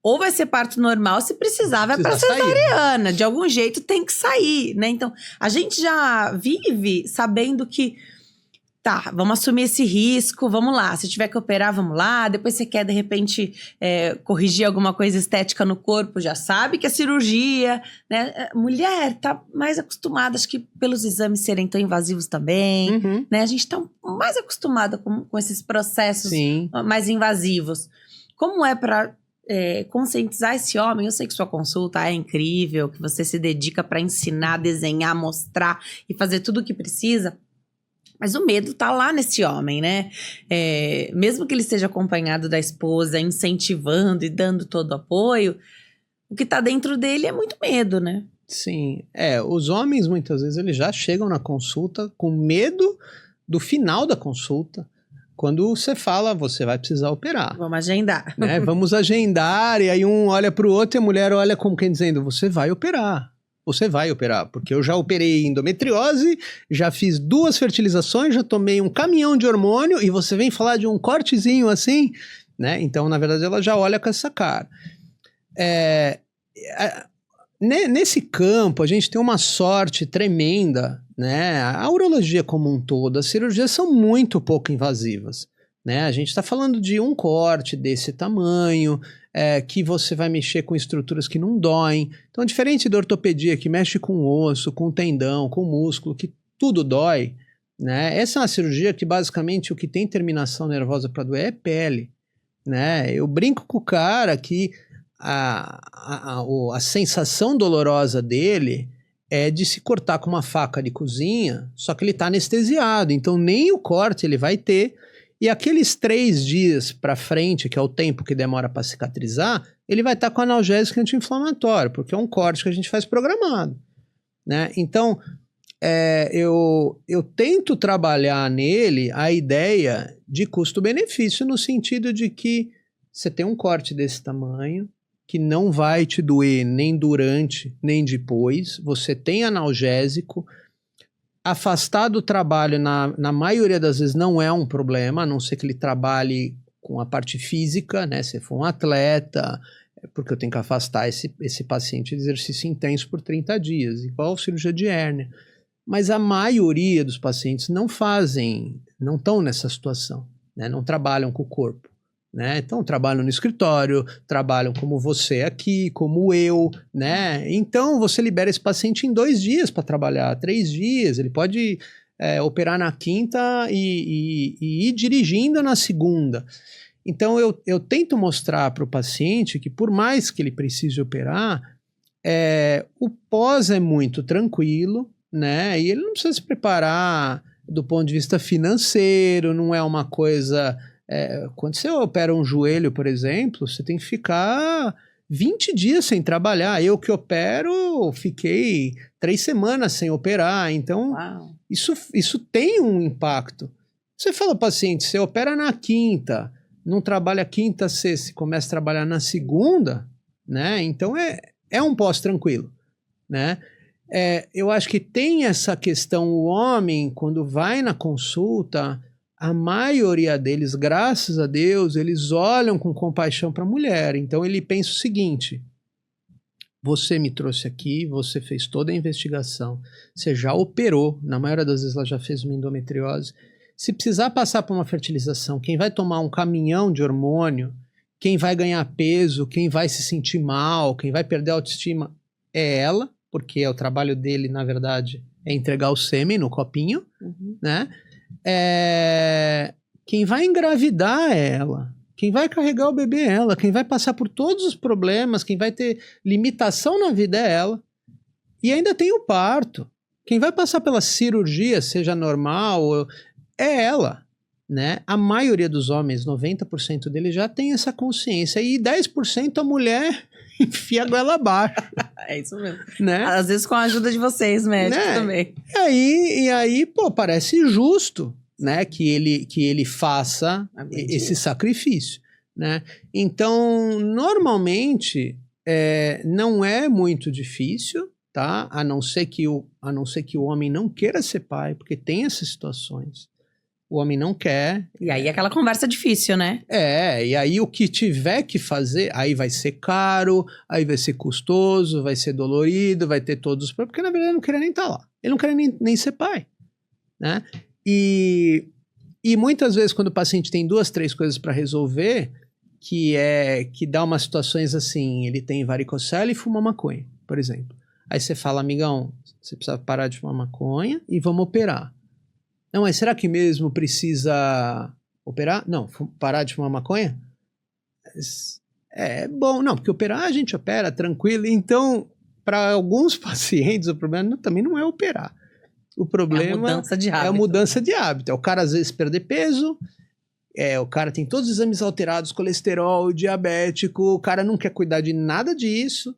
Ou vai ser parto normal, se precisar, vai pra cesariana. De algum jeito tem que sair, né? Então, a gente já vive sabendo que, tá, vamos assumir esse risco, vamos lá. Se tiver que operar, vamos lá. Depois você quer, de repente, corrigir alguma coisa estética no corpo, já sabe que é cirurgia, né? Mulher tá mais acostumada, acho que pelos exames serem tão invasivos também, né? A gente tá mais acostumada com esses processos mais invasivos. Como é pra... conscientizar esse homem? Eu sei que sua consulta é incrível, que você se dedica para ensinar, desenhar, mostrar e fazer tudo o que precisa, mas o medo tá lá nesse homem, né? Mesmo que ele esteja acompanhado da esposa, incentivando e dando todo o apoio, o que tá dentro dele é muito medo, né? Sim, os homens muitas vezes eles já chegam na consulta com medo do final da consulta. Quando você fala, você vai precisar operar. Vamos agendar. Né? Vamos agendar, e aí um olha para o outro e a mulher olha como quem dizendo, você vai operar. Você vai operar, porque eu já operei endometriose, já fiz 2 fertilizações, já tomei um caminhão de hormônio, e você vem falar de um cortezinho assim, né? Então, na verdade, ela já olha com essa cara. Nesse campo, a gente tem uma sorte tremenda, né? A urologia como um todo, as cirurgias são muito pouco invasivas, né? A gente está falando de um corte desse tamanho, que você vai mexer com estruturas que não doem. Então, diferente da ortopedia, que mexe com o osso, com o tendão, com o músculo, que tudo dói, né? Essa é uma cirurgia que, basicamente, o que tem terminação nervosa para doer é pele, né? Eu brinco com o cara que a sensação dolorosa dele é de se cortar com uma faca de cozinha, só que ele está anestesiado, então nem o corte ele vai ter, E aqueles 3 dias para frente, que é o tempo que demora para cicatrizar, ele vai estar com analgésico anti-inflamatório, porque é um corte que a gente faz programado, né? Então, eu tento trabalhar nele a ideia de custo-benefício, no sentido de que você tem um corte desse tamanho, que não vai te doer nem durante, nem depois, você tem analgésico. Afastar do trabalho, na maioria das vezes, não é um problema, a não ser que ele trabalhe com a parte física, né? Se for um atleta, porque eu tenho que afastar esse paciente de exercício intenso por 30 dias, igual cirurgia de hérnia. Mas a maioria dos pacientes não estão nessa situação, né? Não trabalham com o corpo, né? Então trabalham no escritório, trabalham como você aqui, como eu, né? Então você libera esse paciente em 2 dias para trabalhar, 3 dias, ele pode operar na quinta e ir dirigindo na segunda. Então eu tento mostrar para o paciente que, por mais que ele precise operar, o pós é muito tranquilo, né? E ele não precisa se preparar do ponto de vista financeiro, não é uma coisa... quando você opera um joelho, por exemplo, você tem que ficar 20 dias sem trabalhar. Eu que opero, fiquei 3 semanas sem operar. Então, isso tem um impacto. Você fala, paciente, você opera na quinta, não trabalha quinta, sexta, começa a trabalhar na segunda, né? Então, é um pós tranquilo, né? Eu acho que tem essa questão, o homem, quando vai na consulta, a maioria deles, graças a Deus, eles olham com compaixão para a mulher. Então ele pensa o seguinte: você me trouxe aqui, você fez toda a investigação, você já operou, na maioria das vezes ela já fez uma endometriose. Se precisar passar por uma fertilização, quem vai tomar um caminhão de hormônio, quem vai ganhar peso, quem vai se sentir mal, quem vai perder a autoestima é ela, porque o trabalho dele, na verdade, é entregar o sêmen no copinho, né? Quem vai engravidar é ela, quem vai carregar o bebê é ela, quem vai passar por todos os problemas, quem vai ter limitação na vida é ela. E ainda tem o parto. Quem vai passar pela cirurgia, seja normal, é ela, né? A maioria dos homens, 90% deles, já tem essa consciência. E 10% a mulher enfia a goela abaixo. É isso mesmo. Né? Às vezes com a ajuda de vocês, médicos, né? Também. E aí, pô, parece justo, né, que ele faça esse sacrifício, né? Então, normalmente, não é muito difícil, tá? A não ser que o homem não queira ser pai, porque tem essas situações. O homem não quer. E aí aquela conversa difícil, né? E aí o que tiver que fazer, aí vai ser caro, aí vai ser custoso, vai ser dolorido, vai ter todos os problemas, porque na verdade ele não queria nem estar lá. Ele não queria nem ser pai, né? E muitas vezes quando o paciente tem 2, 3 coisas para resolver, que dá umas situações assim, ele tem varicocele e fuma maconha, por exemplo. Aí você fala, amigão, você precisa parar de fumar maconha e vamos operar. Não, mas será que mesmo precisa operar? Não, parar de fumar maconha? É bom, não, porque operar a gente opera tranquilo. Então, para alguns pacientes, o problema também não é operar. O problema é a mudança de hábito. É o cara às vezes perder peso, o cara tem todos os exames alterados, colesterol, diabético, o cara não quer cuidar de nada disso.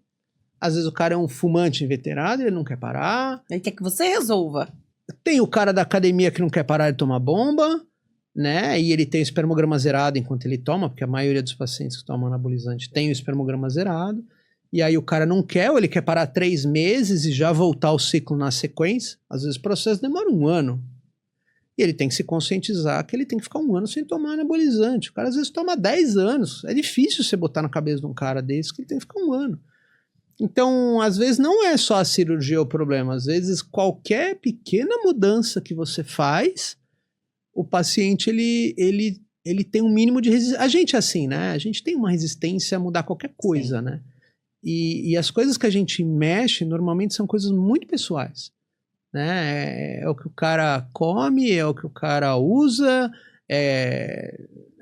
Às vezes o cara é um fumante inveterado, ele não quer parar. Ele quer que você resolva. Tem o cara da academia que não quer parar de tomar bomba, né? E ele tem o espermograma zerado enquanto ele toma, porque a maioria dos pacientes que tomam anabolizante tem o espermograma zerado. E aí o cara não quer, ou ele quer parar 3 meses e já voltar ao ciclo na sequência. Às vezes o processo demora 1 ano. E ele tem que se conscientizar que ele tem que ficar 1 ano sem tomar anabolizante. O cara às vezes toma 10 anos. É difícil você botar na cabeça de um cara desse que ele tem que ficar 1 ano. Então, às vezes, não é só a cirurgia o problema. Às vezes, qualquer pequena mudança que você faz, o paciente, ele tem um mínimo de resistência. A gente é assim, né? A gente tem uma resistência a mudar qualquer coisa, né? E as coisas que a gente mexe, normalmente, são coisas muito pessoais, né? É o que o cara come, é o que o cara usa,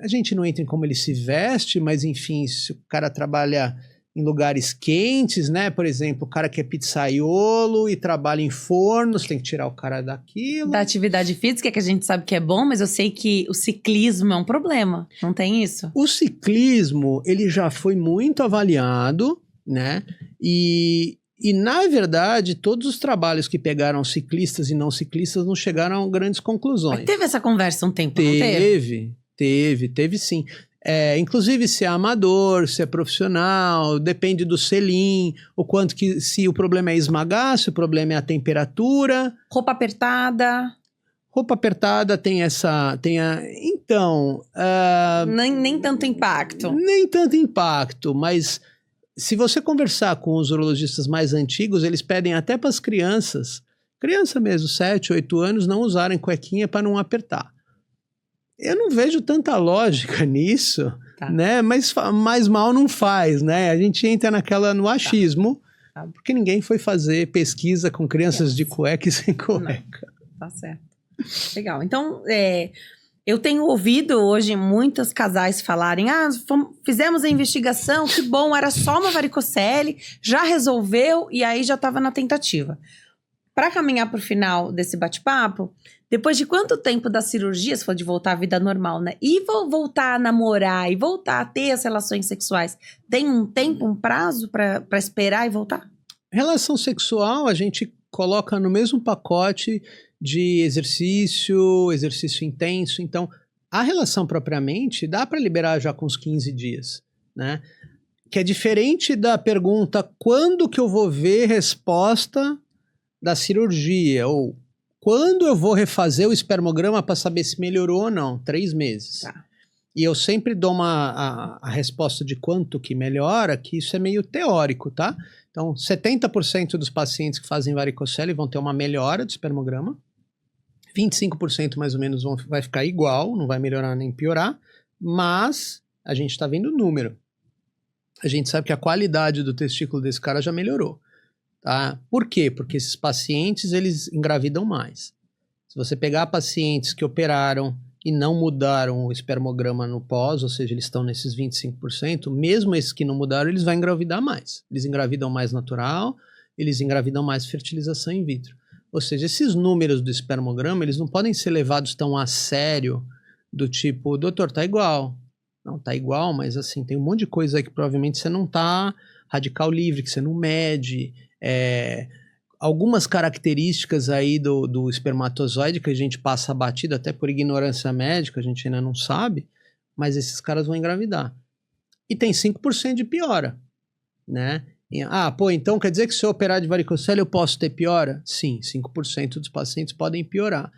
a gente não entra em como ele se veste, mas, enfim, se o cara trabalha em lugares quentes, né? Por exemplo, o cara que é pizzaiolo e trabalha em fornos, tem que tirar o cara daquilo. Da atividade física, que a gente sabe que é bom, mas eu sei que o ciclismo é um problema, não tem isso? O ciclismo, ele já foi muito avaliado, né? E na verdade, todos os trabalhos que pegaram ciclistas e não ciclistas não chegaram a grandes conclusões. Mas teve essa conversa um tempo, não teve? Teve sim. Inclusive se é amador, se é profissional, depende do selim, o quanto que, se o problema é esmagar, se o problema é a temperatura. Roupa apertada. Roupa apertada então... Nem tanto impacto. Nem tanto impacto, mas se você conversar com os urologistas mais antigos, eles pedem até para as criança mesmo, 7, 8 anos, não usarem cuequinha para não apertar. Eu não vejo tanta lógica nisso, né? Mas mais mal não faz, né? A gente entra no achismo, porque ninguém foi fazer pesquisa com crianças de cueca e sem cueca. Não. Tá certo. Legal. Então, eu tenho ouvido hoje muitos casais falarem: fizemos a investigação, que bom, era só uma varicocele, já resolveu e aí já estava na tentativa. Para caminhar para o final desse bate-papo, depois de quanto tempo da cirurgia, se for de voltar à vida normal, né? E voltar a namorar e voltar a ter as relações sexuais, tem um tempo, um prazo para esperar e voltar? Relação sexual a gente coloca no mesmo pacote de exercício intenso. Então, a relação propriamente dá para liberar já com uns 15 dias, né? Que é diferente da pergunta quando que eu vou ver resposta da cirurgia, ou quando eu vou refazer o espermograma para saber se melhorou ou não, 3 meses. Tá. E eu sempre dou a resposta de quanto que melhora, que isso é meio teórico, tá? Então, 70% dos pacientes que fazem varicocele vão ter uma melhora do espermograma, 25% mais ou menos vai ficar igual, não vai melhorar nem piorar, mas a gente está vendo o número. A gente sabe que a qualidade do testículo desse cara já melhorou. Tá? Por quê? Porque esses pacientes, eles engravidam mais. Se você pegar pacientes que operaram e não mudaram o espermograma no pós, ou seja, eles estão nesses 25%, mesmo esses que não mudaram, eles vão engravidar mais. Eles engravidam mais natural, eles engravidam mais fertilização in vitro. Ou seja, esses números do espermograma, eles não podem ser levados tão a sério, do tipo, doutor, tá igual. Não, tá igual, mas assim, tem um monte de coisa aí que provavelmente você não tá radical livre, que você não mede. Algumas características aí do espermatozoide que a gente passa batido até por ignorância médica, a gente ainda não sabe, mas esses caras vão engravidar. E tem 5% de piora, né? Então quer dizer que se eu operar de varicocele eu posso ter piora? Sim, 5% dos pacientes podem piorar.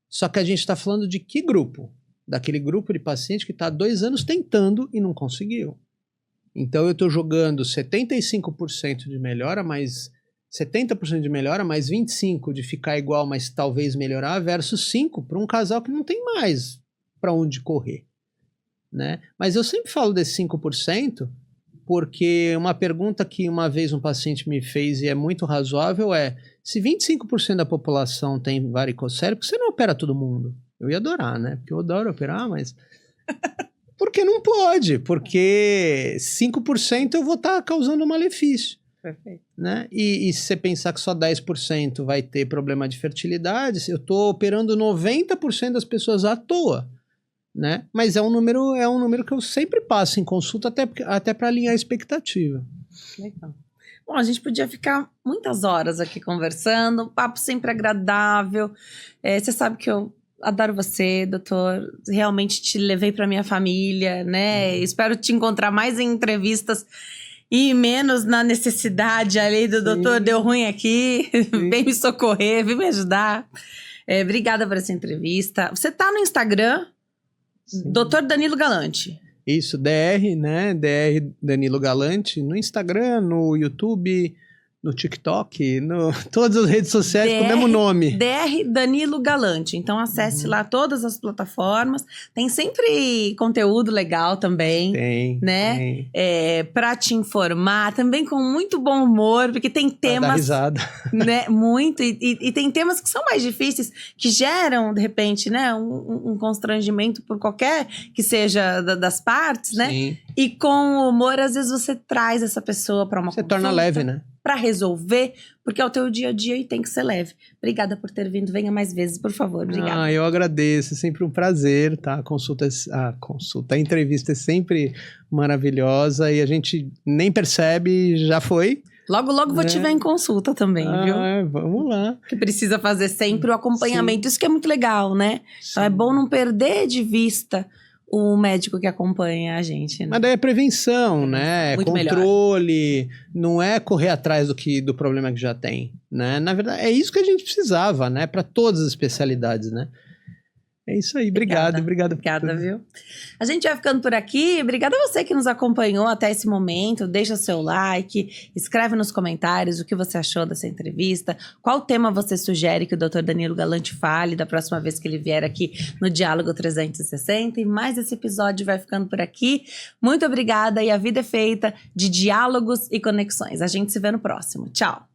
Só que a gente está falando de que grupo? Daquele grupo de paciente que está há 2 anos tentando e não conseguiu. Então eu estou jogando 75% de melhora, mais 70% de melhora, mais 25% de ficar igual, mas talvez melhorar, versus 5% para um casal que não tem mais para onde correr, né? Mas eu sempre falo desse 5%, porque uma pergunta que uma vez um paciente me fez e é muito razoável é: se 25% da população tem varicocele, por que você não opera todo mundo? Eu ia adorar, né? Porque eu adoro operar, mas... Porque não pode, porque 5% eu vou estar causando um malefício. Perfeito. Né? E se você pensar que só 10% vai ter problema de fertilidade, eu estou operando 90% das pessoas à toa. Né? Mas é um número que eu sempre passo em consulta, até para alinhar a expectativa. Legal. Bom, a gente podia ficar muitas horas aqui conversando, um papo sempre agradável. Você sabe que eu adoro você, doutor. Realmente te levei para minha família, né? Espero te encontrar mais em entrevistas e menos na necessidade ali do doutor, deu ruim aqui, vem me socorrer, vem me ajudar. Obrigada por essa entrevista. Você tá no Instagram, Dr. Danilo Galante. Isso, DR, né? DR Danilo Galante, no Instagram, no YouTube, no TikTok, todas as redes sociais com o mesmo nome. DR Danilo Galante. Então acesse lá todas as plataformas. Tem sempre conteúdo legal também. Tem, né? tem. Pra te informar, também com muito bom humor, porque tem temas. Pra dar risada. Né? Muito. E tem temas que são mais difíceis, que geram, de repente, né? Um constrangimento por qualquer que seja das partes, né? Sim. E com humor, às vezes você traz essa pessoa pra uma Você torna leve, né? Pra resolver, porque é o teu dia a dia e tem que ser leve. Obrigada por ter vindo, venha mais vezes, por favor. Obrigada. Eu agradeço, é sempre um prazer, tá? A entrevista é sempre maravilhosa e a gente nem percebe, já foi. Logo, logo vou te ver em consulta também, viu? Vamos lá. Que precisa fazer sempre o acompanhamento, Sim. Isso que é muito legal, né? Então é bom não perder de vista o médico que acompanha a gente, né? Mas daí é prevenção, né? Muito controle, não é correr atrás do problema que já tem, né? Na verdade, é isso que a gente precisava, né? Para todas as especialidades, né? É isso aí, obrigado. Obrigada, viu? A gente vai ficando por aqui. Obrigada a você que nos acompanhou até esse momento. Deixa seu like, escreve nos comentários o que você achou dessa entrevista, qual tema você sugere que o Dr. Danilo Galante fale da próxima vez que ele vier aqui no Diálogo 360. E mais esse episódio vai ficando por aqui. Muito obrigada e a vida é feita de diálogos e conexões. A gente se vê no próximo. Tchau!